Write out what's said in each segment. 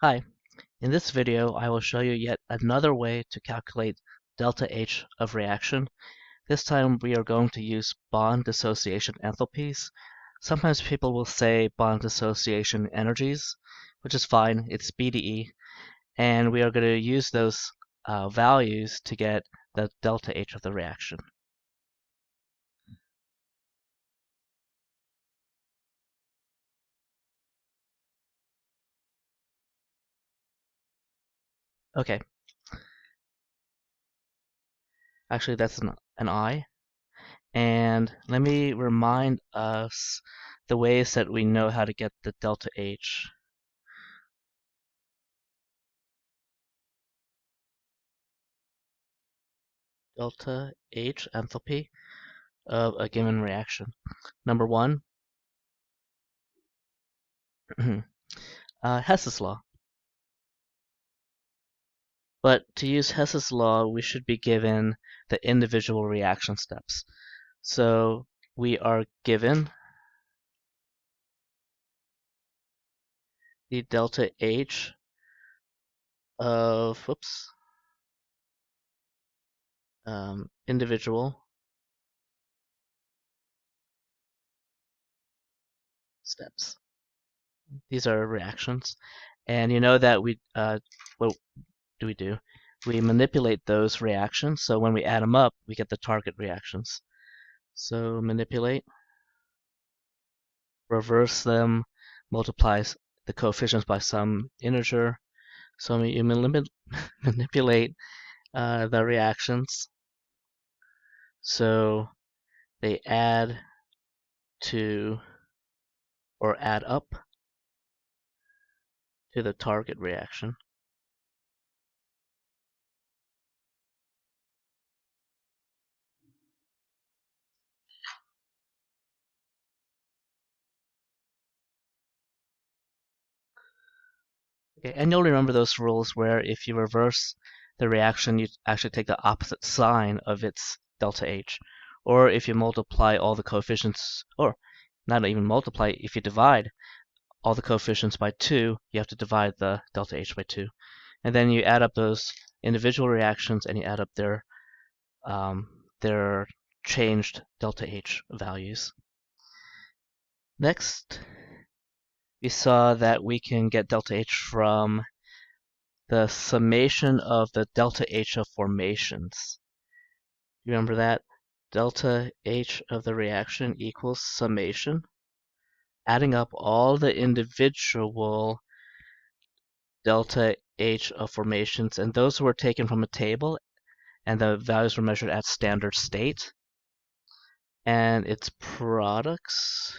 Hi, in this video I will show you yet another way to calculate delta H of reaction. This time we are going to use bond dissociation enthalpies. Sometimes people will say bond dissociation energies, which is fine, it's BDE, and we are going to use those values to get the delta H of the reaction. Okay, actually that's an I. And let me remind us the ways that we know how to get the delta H. Delta H enthalpy of a given reaction. Number one, Hess's law. But to use Hess's law, we should be given the individual reaction steps. So we are given the delta H of, individual steps. These are reactions. And you know that what do? We manipulate those reactions. So when we add them up, we get the target reactions. So manipulate, reverse them, multiplies the coefficients by some integer. So you manipulate the reactions so they add to or add up to the target reaction. Okay, and you'll remember those rules where if you reverse the reaction, you actually take the opposite sign of its delta H. Or if you multiply all the coefficients, or not even multiply, if you divide all the coefficients by 2, you have to divide the delta H by 2. And then you add up those individual reactions and you add up their changed delta H values. Next, we saw that we can get delta H from the summation of the delta H of formations. You remember that? Delta H of the reaction equals summation, adding up all the individual delta H of formations, and those were taken from a table, and the values were measured at standard state, and its products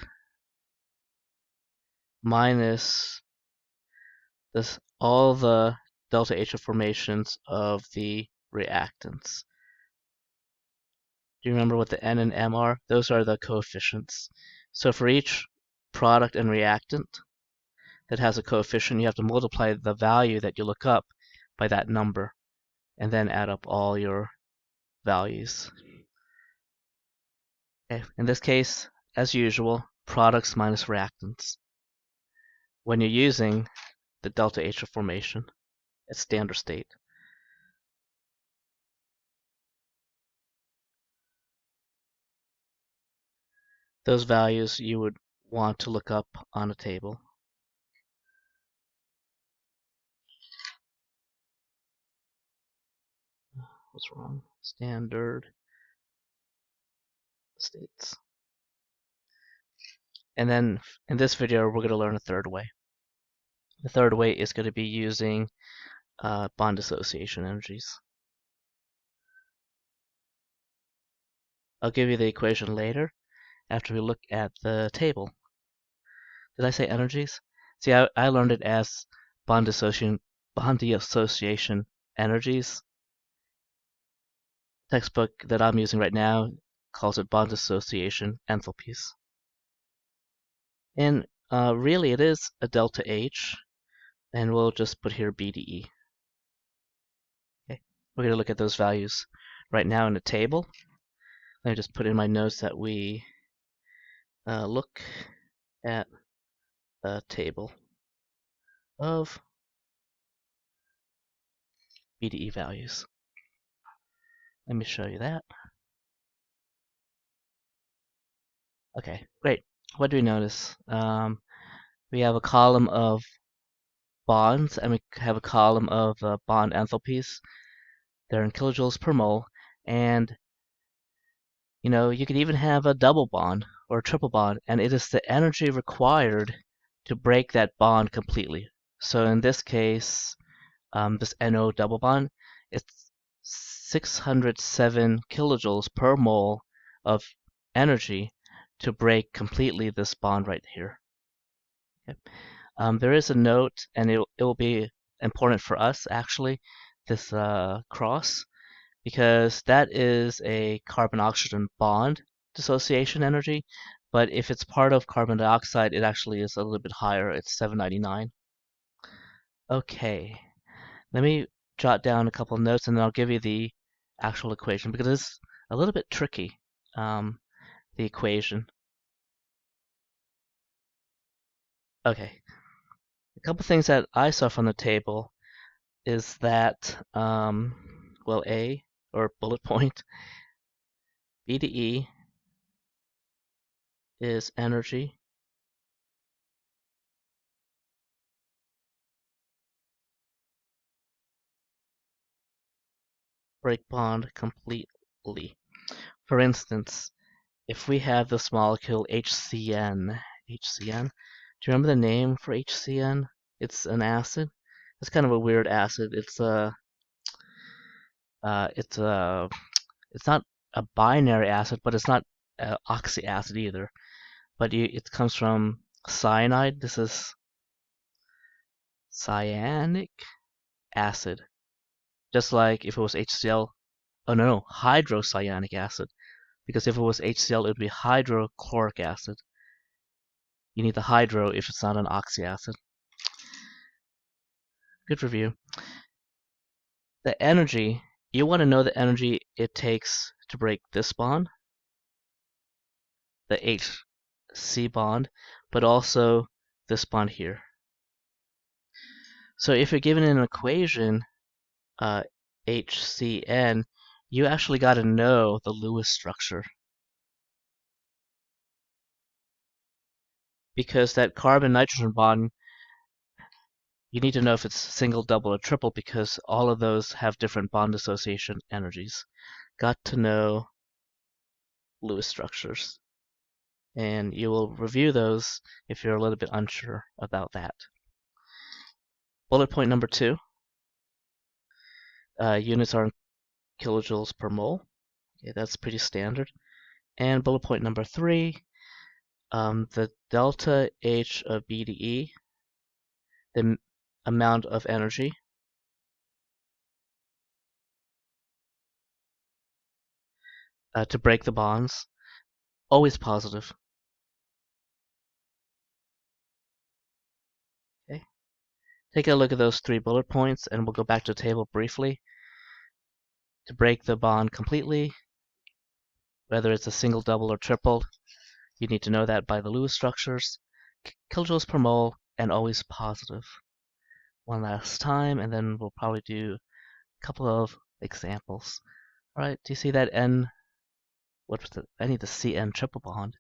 minus all the delta H of formations of the reactants. Do you remember what the N and M are? Those are the coefficients. So for each product and reactant that has a coefficient, you have to multiply the value that you look up by that number, and then add up all your values. Okay. In this case, as usual, products minus reactants. When you're using the delta H of formation at standard state. Those values you would want to look up on a table. What's wrong? Standard states. And then in this video, we're going to learn a third way. The third way is going to be using bond dissociation energies. I'll give you the equation later after we look at the table. Did I say energies? See, I learned it as bond dissociation energies. The textbook that I'm using right now calls it bond dissociation enthalpies. And really it is a delta H, and we'll just put here BDE. Okay, we're going to look at those values right now in the table. Let me just put in my notes that we look at a table of BDE values. Let me show you that. Okay, great. What do we notice? We have a column of bonds, and we have a column of bond enthalpies. They're in kilojoules per mole, and you could even have a double bond or a triple bond, and it is the energy required to break that bond completely. So in this case, this NO double bond, it's 607 kilojoules per mole of energy to break completely this bond right here. Okay. There is a note, and it will be important for us actually, this cross, because that is a carbon-oxygen bond dissociation energy, but if it's part of carbon dioxide, it actually is a little bit higher. It's 799. Okay, let me jot down a couple of notes, and then I'll give you the actual equation, because it's a little bit tricky, the equation. Okay, a couple things that I saw from the table is that, well, A, or bullet point, BDE is energy break bond completely. For instance, if we have this molecule HCN, do you remember the name for HCN? It's an acid. It's kind of a weird acid. It's not a binary acid, but it's not oxy acid either. But it comes from cyanide. This is cyanic acid. Just like if it was HCl, oh no, hydrocyanic acid. Because if it was HCl, it would be hydrochloric acid. You need the hydro if it's not an oxy acid. Good review. The energy, you want to know the energy it takes to break this bond, the HC bond, but also this bond here. So if you're given an equation, HCN, you actually got to know the Lewis structure. Because that carbon-nitrogen bond, you need to know if it's single, double, or triple, because all of those have different bond dissociation energies. Got to know Lewis structures. And you will review those if you're a little bit unsure about that. Bullet point number 2, units are in kilojoules per mole. Okay, that's pretty standard. And bullet point number 3, the delta H of BDE, the amount of energy to break the bonds, always positive. Okay. Take a look at those 3 bullet points, and we'll go back to the table briefly. To break the bond completely, whether it's a single, double, or triple, you need to know that by the Lewis structures, kilojoules per mole, and always positive. One last time, and then we'll probably do a couple of examples. All right, do you see that N? What was the? I need the CN triple bond.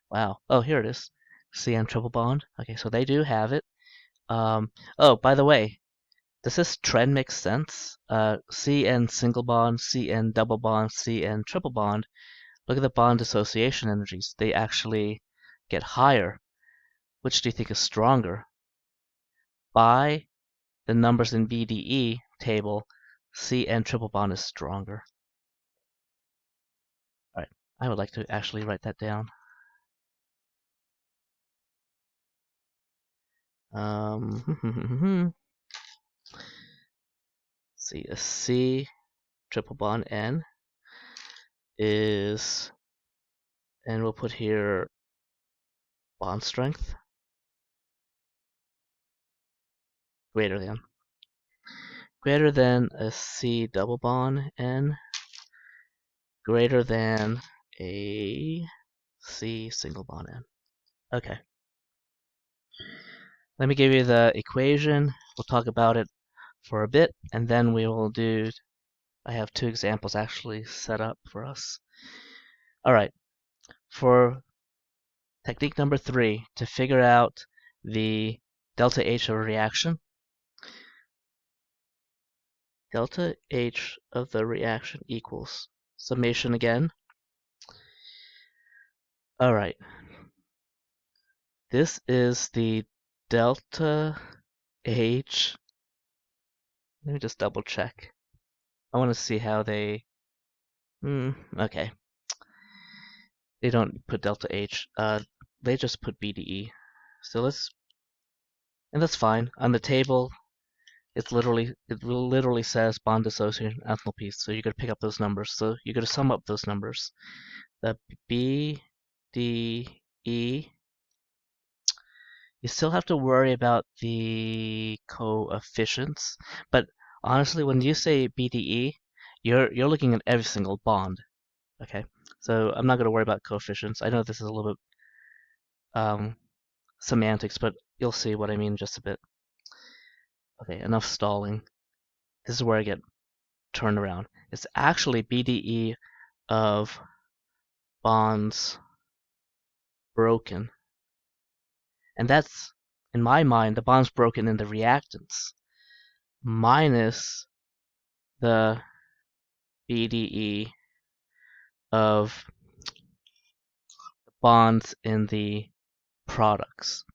Wow. Oh, here it is. CN triple bond. Okay, so they do have it. Oh, by the way, does this trend make sense? CN single bond, CN double bond, CN triple bond. Look at the bond dissociation energies. They actually get higher. Which do you think is stronger? By the numbers in BDE table, CN triple bond is stronger. All right, I would like to actually write that down. See, a C triple bond N is, and we'll put here bond strength greater than a C double bond N greater than a C single bond N. Okay. Let me give you the equation. We'll talk about it for a bit, and then we will do, I have two examples actually set up for us. All right, for technique number 3, to figure out the delta H of a reaction, delta H of the reaction equals summation again. All right, this is the delta H. Let me just double check. I want to see how they, okay. They don't put delta H, they just put BDE. So and that's fine. On the table, it literally says bond dissociation enthalpies, so you gotta pick up those numbers. So you gotta sum up those numbers. The BDE, you still have to worry about the coefficients, but honestly, when you say BDE, you're looking at every single bond. Okay, so I'm not gonna worry about coefficients. I know this is a little bit semantics, but you'll see what I mean in just a bit. Okay, enough stalling. This is where I get turned around. It's actually BDE of bonds broken. And that's, in my mind, the bonds broken in the reactants minus the BDE of bonds in the products.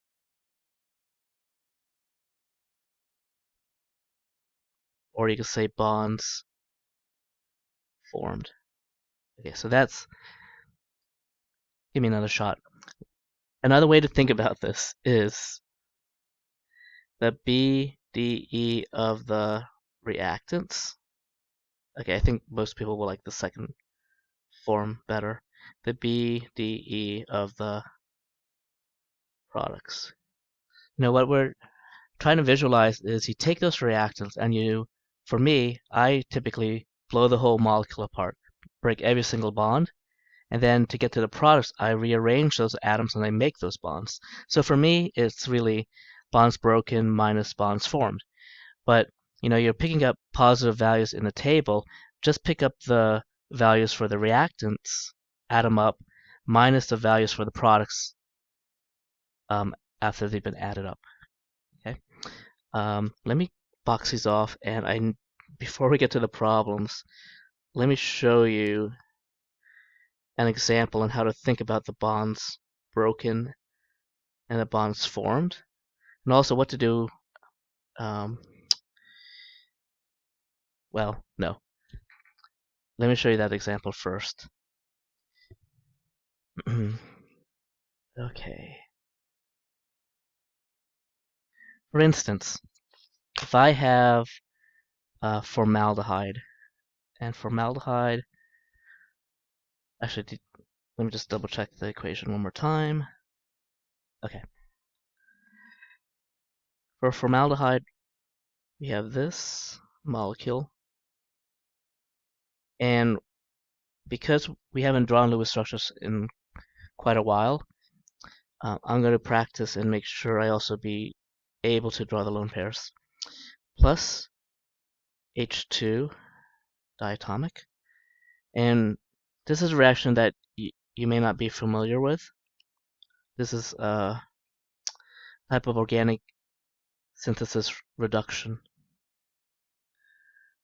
Or you could say bonds formed. Okay, so that's, give me another shot. Another way to think about this is the BDE of the reactants. Okay, I think most people will like the second form better. The BDE of the products. You know, what we're trying to visualize is you take those reactants and you, for me, I typically blow the whole molecule apart, break every single bond, and then to get to the products, I rearrange those atoms and I make those bonds. So for me, it's really bonds broken minus bonds formed. But you know, you're picking up positive values in the table, just pick up the values for the reactants, add them up, minus the values for the products after they've been added up. Okay. Let me box these off, and before we get to the problems, let me show you an example on how to think about the bonds broken and the bonds formed, and also what to do. Well, no. Let me show you that example first. Okay. For instance, if I have formaldehyde, and formaldehyde, actually, let me just double check the equation one more time. Okay. For formaldehyde, we have this molecule, and because we haven't drawn Lewis structures in quite a while, I'm going to practice and make sure I also be able to draw the lone pairs. Plus H2 diatomic, and this is a reaction that you may not be familiar with. This is a type of organic synthesis reduction,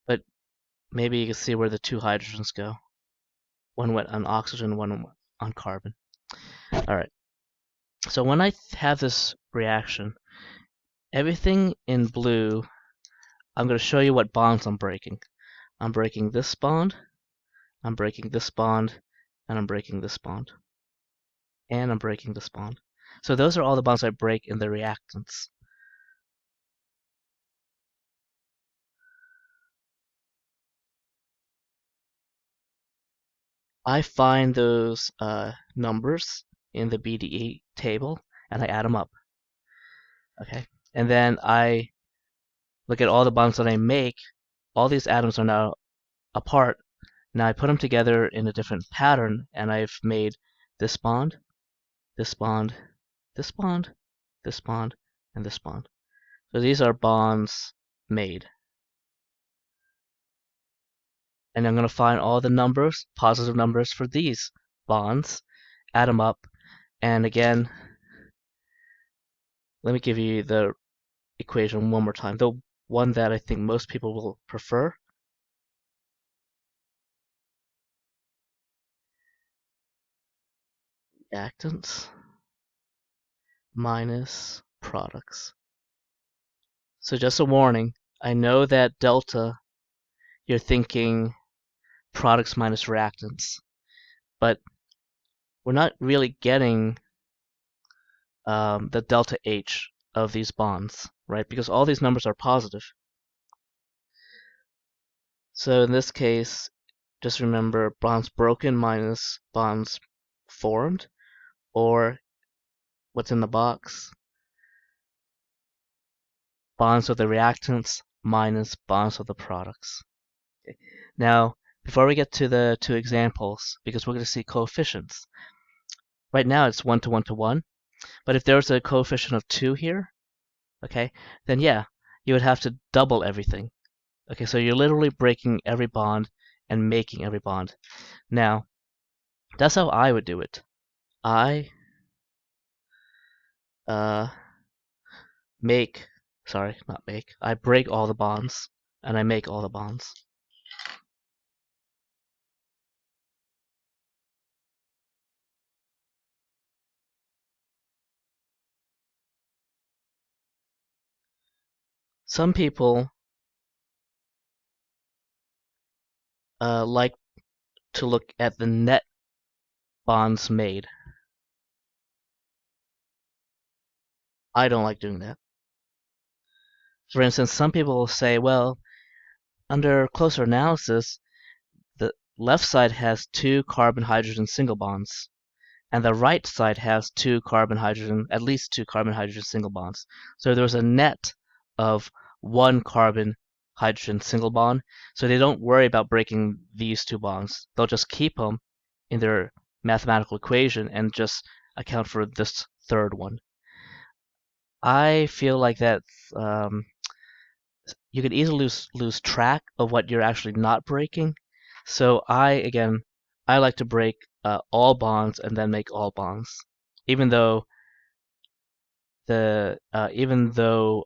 but maybe you can see where the two hydrogens go. One went on oxygen, one went on carbon. All right. So when I have this reaction, everything in blue, I'm going to show you what bonds I'm breaking. I'm breaking this bond, I'm breaking this bond, and I'm breaking this bond. And I'm breaking this bond. So those are all the bonds I break in the reactants. I find those numbers in the BDE table and I add them up. Okay, and then I look at all the bonds that I make. All these atoms are now apart. Now I put them together in a different pattern, and I've made this bond, this bond, this bond, this bond, and this bond. So these are bonds made. and I'm going to find all the numbers, positive numbers for these bonds, add them up, and again, let me give you the equation one more time, the one that I think most people will prefer. Reactants minus products. So just a warning, I know that delta, you're thinking products minus reactants, but we're not really getting the delta H of these bonds, right? Because all these numbers are positive. So in this case, just remember bonds broken minus bonds formed, or what's in the box, bonds of the reactants minus bonds of the products. Okay. Now, before we get to the two examples, because we're going to see coefficients, right now it's 1 to 1 to 1, but if there's a coefficient of 2 here, okay, then yeah, you would have to double everything. Okay, so you're literally breaking every bond and making every bond. Now, that's how I would do it. I I break all the bonds and I make all the bonds. Some people like to look at the net bonds made. I don't like doing that. For instance, some people will say, well, under closer analysis, the left side has 2 carbon-hydrogen single bonds, and the right side has at least two carbon-hydrogen single bonds. So there's a net of 1 carbon-hydrogen single bond, so they don't worry about breaking these 2 bonds. They'll just keep them in their mathematical equation and just account for this third one. I feel like that you could easily lose track of what you're actually not breaking. So I like to break all bonds and then make all bonds, even though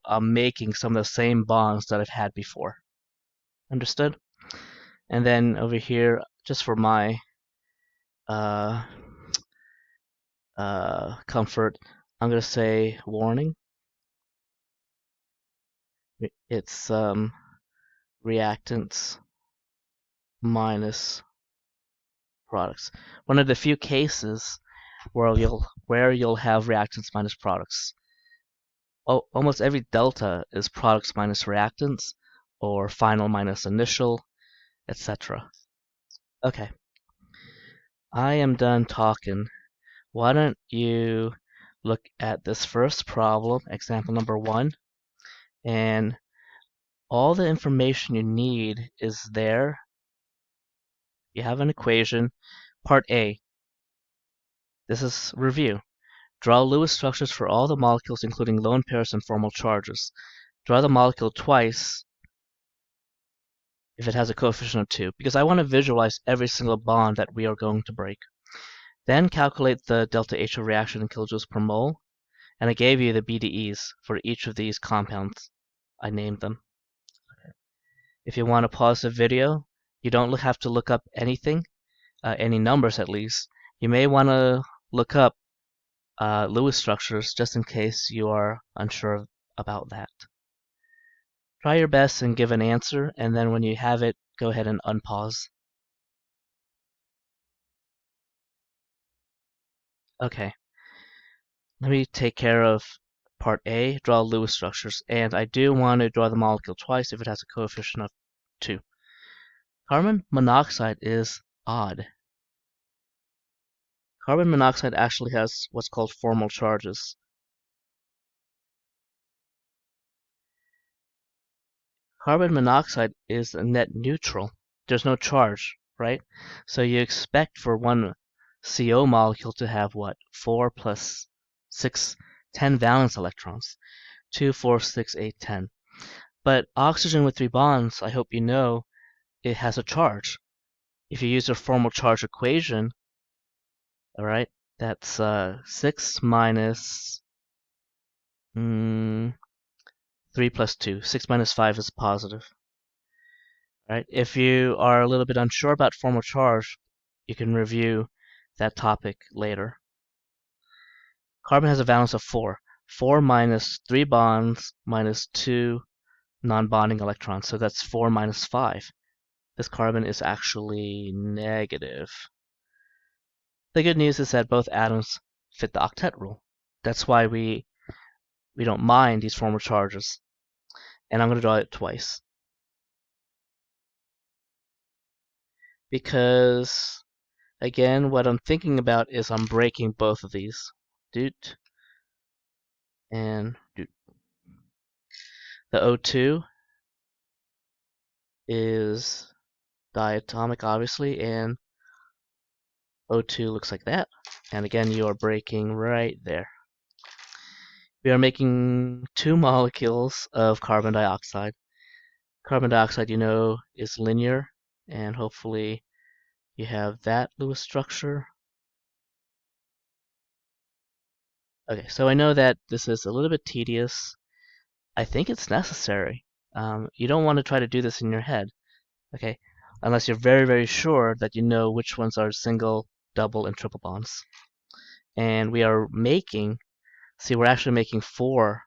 I'm making some of the same bonds that I've had before. Understood? And then over here, just for my comfort, I'm gonna say warning. It's reactants minus products. One of the few cases where you'll have reactants minus products. Almost every delta is products minus reactants, or final minus initial, etc. Okay, I am done talking. Why don't you look at this first problem, example number 1, and all the information you need is there. You have an equation. Part A. This is review. Draw Lewis structures for all the molecules including lone pairs and formal charges. Draw the molecule twice if it has a coefficient of 2, because I want to visualize every single bond that we are going to break. Then calculate the delta H of reaction in kilojoules per mole, and I gave you the BDEs for each of these compounds. I named them. If you want to pause the video, you don't have to look up anything, any numbers at least. You may want to look up Lewis structures just in case you are unsure about that. Try your best and give an answer, and then when you have it, go ahead and unpause. Okay, let me take care of part A, draw Lewis structures, and I do want to draw the molecule twice if it has a coefficient of 2. Carbon monoxide is odd. Carbon monoxide actually has what's called formal charges. Carbon monoxide is a net neutral. There's no charge, right? So you expect for one CO molecule to have what? 4 plus 6, 10 valence electrons. 2, 4, 6, 8, 10. But oxygen with 3 bonds, I hope you know, it has a charge. if you use your formal charge equation, all right, that's 6 minus 3 plus 2. 6 minus 5 is positive. All right. If you are a little bit unsure about formal charge, you can review that topic later. Carbon has a valence of 4. 4 minus 3 bonds minus 2 non-bonding electrons, so that's 4 minus 5. This carbon is actually negative. The good news is that both atoms fit the octet rule. That's why we don't mind these formal charges. And I'm going to draw it twice. Because, again, what I'm thinking about is I'm breaking both of these. Doot. And doot. The O2 is diatomic, obviously, and O2 looks like that. And again, you are breaking right there. We are making 2 molecules of carbon dioxide. Carbon dioxide, you know, is linear, and hopefully you have that Lewis structure. Okay, so I know that this is a little bit tedious. I think it's necessary. You don't want to try to do this in your head, okay? Unless you're very, very sure that you know which ones are single, double, and triple bonds. And we are making, see, we're actually making 4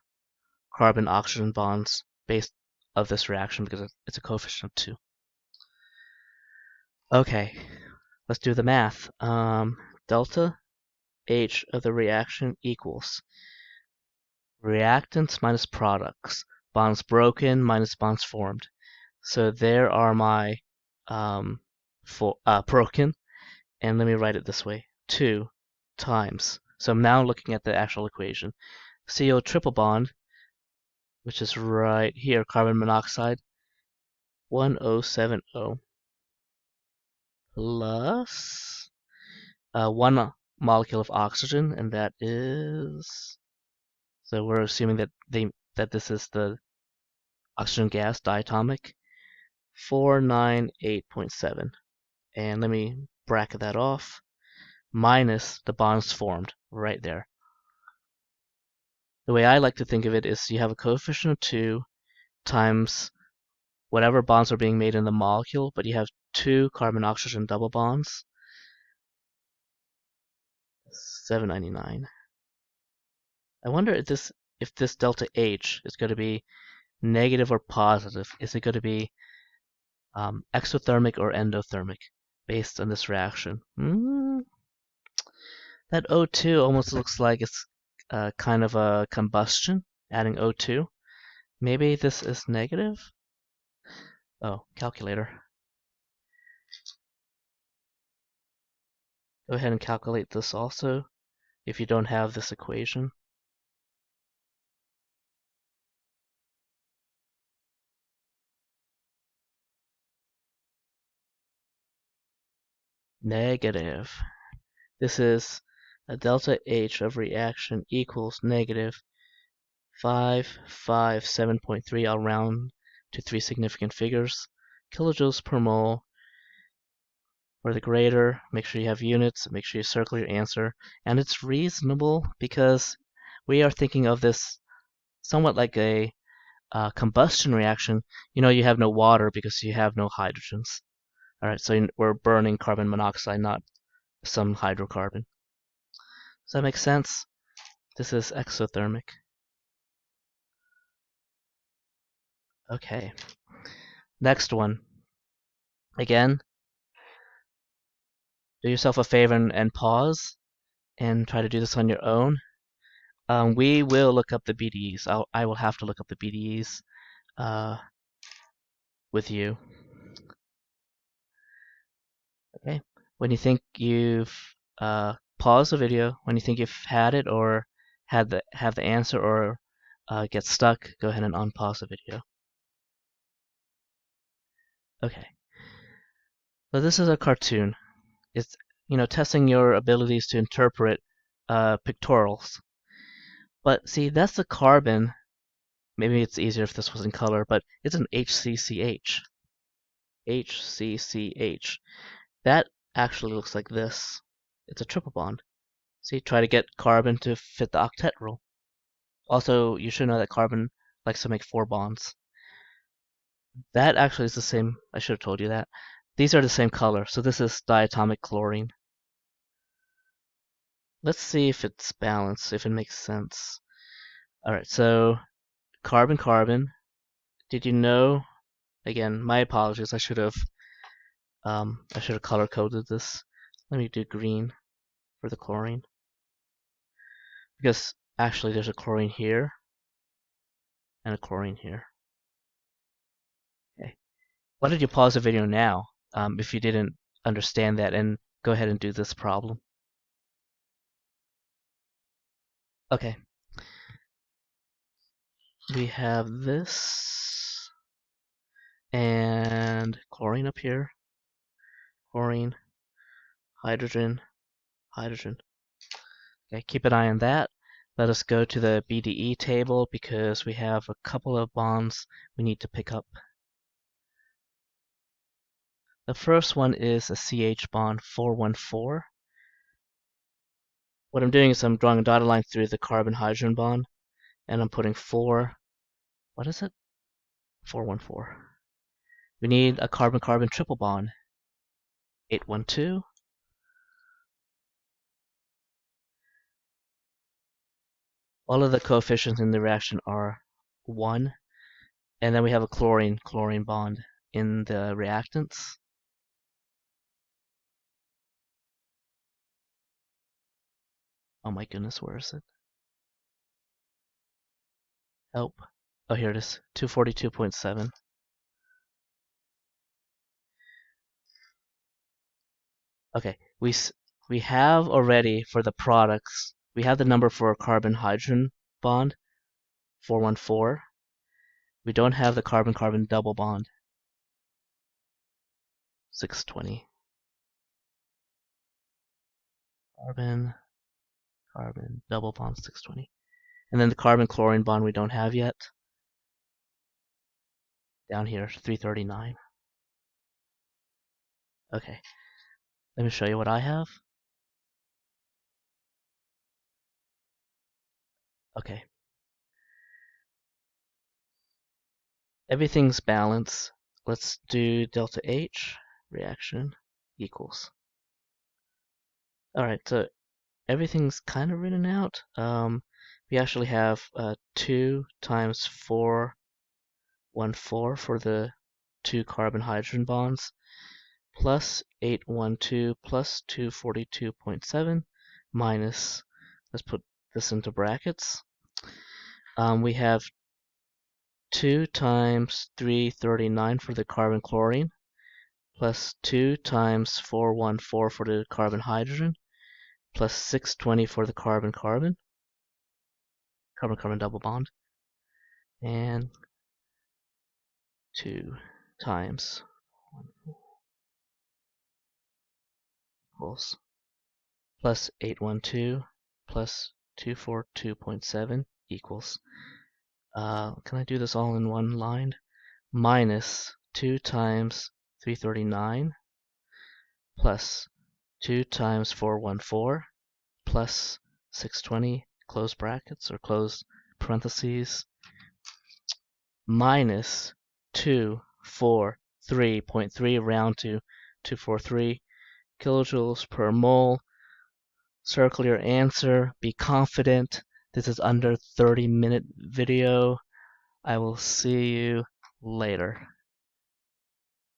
carbon-oxygen bonds based of this reaction because it's a coefficient of 2. Okay, let's do the math. Delta H of the reaction equals reactants minus products, bonds broken minus bonds formed. So there are my broken, and let me write it this way, 2 times. So I'm now looking at the actual equation. CO triple bond, which is right here, carbon monoxide, 1070 plus 1 molecule of oxygen, and that is, so we're assuming that this is the oxygen gas, diatomic, 498.7. And let me bracket that off, minus the bonds formed right there. The way I like to think of it is you have a coefficient of 2 times whatever bonds are being made in the molecule, but you have 2 carbon-oxygen double bonds. 799. I wonder if this delta H is going to be negative or positive. Is it going to be exothermic or endothermic based on this reaction? That O2 almost looks like it's kind of a combustion, adding O2. Maybe this is negative? Oh, calculator. Go ahead and calculate this also if you don't have this equation. Negative. This is a delta H of reaction equals negative 557.3. I'll round to 3 significant figures. Kilojoules per mole. For the greater, make sure you have units, make sure you circle your answer. And it's reasonable because we are thinking of this somewhat like a combustion reaction. You know, you have no water because you have no hydrogens. All right, so we're burning carbon monoxide, not some hydrocarbon. Does that make sense? This is exothermic. Okay. Next one. Again, do yourself a favor and pause and try to do this on your own. We will look up the BDEs. I will have to look up the BDEs with you. Okay. When you think you've paused the video, when you think you've had it or have the answer or get stuck, go ahead and unpause the video. Okay. So this is a cartoon. It's testing your abilities to interpret pictorials. But see, that's the carbon. Maybe it's easier if this was in color, but it's an HCCH. HCCH. That actually looks like this. It's a triple bond. See, try to get carbon to fit the octet rule. Also, you should know that carbon likes to make 4 bonds. That actually is the same. I should have told you that. These are the same color, so this is diatomic chlorine. Let's see if it's balanced, if it makes sense. Alright, so carbon, carbon. Did you know? Again, my apologies. I should have color coded this. Let me do green for the chlorine, because actually there's a chlorine here and a chlorine here. Okay. Why don't you pause the video now if you didn't understand that, and go ahead and do this problem. Okay. We have this and chlorine up here. Chlorine, hydrogen, hydrogen. Okay, keep an eye on that. Let us go to the BDE table because we have a couple of bonds we need to pick up. The first one is a CH bond 414. What I'm doing is I'm drawing a dotted line through the carbon-hydrogen bond, and I'm putting 4, what is it? 414. We need a carbon-carbon triple bond, 812. All of the coefficients in the reaction are 1, and then we have a chlorine-chlorine bond in the reactants. Oh my goodness, where is it? Help. Oh, here it is, 242.7. Okay, we have already for the products, we have the number for a carbon-hydrogen bond, 414. We don't have the carbon-carbon double bond, 620. Carbon, double bond, 620. And then the carbon-chlorine bond we don't have yet. Down here, 339. Okay, let me show you what I have. Okay. Everything's balanced. Let's do delta H, reaction, equals. Alright, so everything's kind of written out. We actually have 2 times 414 for the 2 carbon-hydrogen bonds, plus 812 plus 242.7 minus, let's put this into brackets. We have 2 times 339 for the carbon-chlorine, plus 2 times 414 for the carbon-hydrogen, plus 620 for the carbon-carbon, carbon-carbon double bond, and 2 times equals plus 812 plus 242.7 equals, can I do this all in one line? Minus 2 times 339 plus 2 times 414 plus 620, close brackets or close parentheses, minus 243.3, round to 243 kilojoules per mole. Circle your answer. Be confident. This is under 30-minute video. I will see you later.